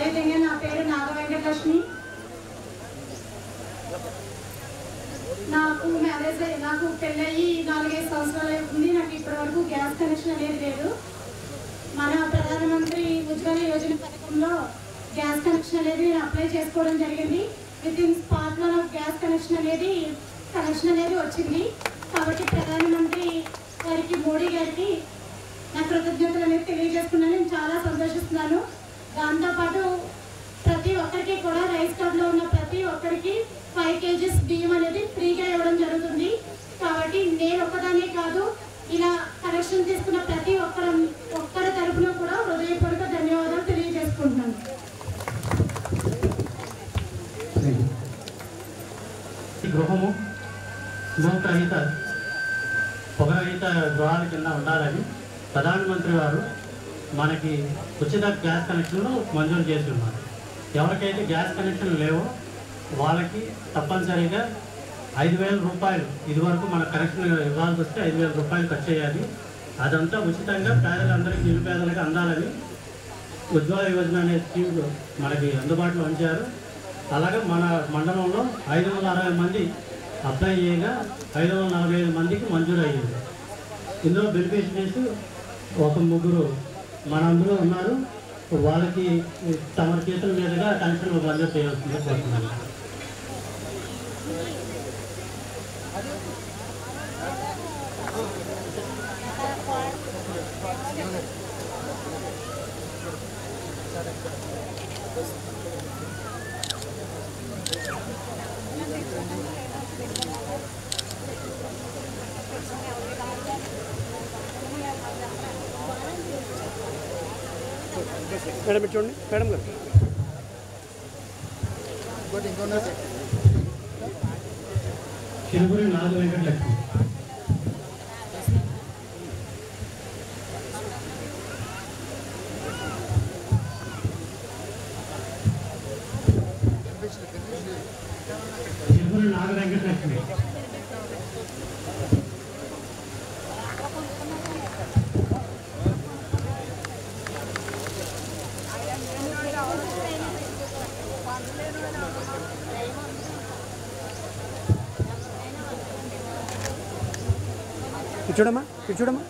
అదేవిధంగా నా పేరు నాగవెంకటలక్ష్మి. నాకు పెళ్ళయి 4-5 సంవత్సరాలు అవుతుంది. నాకు ఇప్పటి వరకు గ్యాస్ కనెక్షన్ అనేది లేదు. మన ప్రధానమంత్రి ఉజ్వల యోజన పథకంలో గ్యాస్ కనెక్షన్ అనేది నేను అప్లై చేసుకోవడం జరిగింది. వితిన్ స్పాట్లో నాకు గ్యాస్ కనెక్షన్ అనేది వచ్చింది. కాబట్టి ప్రధానమంత్రి గారికి, మోడీ గారికి నా కృతజ్ఞతలు అనేది తెలియజేస్తున్నాను. నేను చాలా సంతోషిస్తున్నాను. దాంతోపాటు ప్రతి ఒక్కరికి కూడా రైస్ కార్డులో ఉన్న ప్రతి ఒక్కరికి 5 kgs బియ్యం అనేది ఫ్రీగా ఇవ్వడం జరుగుతుంది. కాబట్టి నేను ఒక్కదానే కాదు, ఇలా కనెక్షన్ తీసుకున్న ప్రతి ఒక్కరి తరపున కూడా హృదయపూర్వక ధన్యవాదాలు తెలియజేసుకుంటున్నాను. గృహము స్మోక్ రహిత, పొగరహిత గృహాల కింద ఉండాలని ప్రధానమంత్రి వారు మనకి ఉచిత గ్యాస్ కనెక్షన్లు మంజూరు చేసి ఉన్నారు. ఎవరికైతే గ్యాస్ కనెక్షన్ లేవో వాళ్ళకి తప్పనిసరిగా 5,000 రూపాయలు, ఇదివరకు మన కనెక్షన్ ఇవ్వాల్సి వస్తే 5,000 రూపాయలు ఖర్చు చేయాలి. అదంతా ఉచితంగా పేదలందరికీ, నిరుపేదలకు అందాలని ఉజ్వల యోజన అనే స్కీమ్ మనకి అందుబాటులో ఉంచారు. అలాగే మన మండలంలో 560 మంది అప్లై చేయగా 545 మందికి మంజూరు అయ్యింది. ఇందులో బెనిఫిషరీస్ ఒక 3 మన అందులో ఉన్నారు. వాళ్ళకి తమ చేతుల మీదుగా కనెక్షన్ మంజూరు చేయాల్సిందే కోరుతున్నాను. మేడం చూడండి, మేడం గారు చిరుపురి నాగవెంకటలక్ష్మి. చిరుపురి నాగవెంకటలక్ష్మి. చూడమ్మా.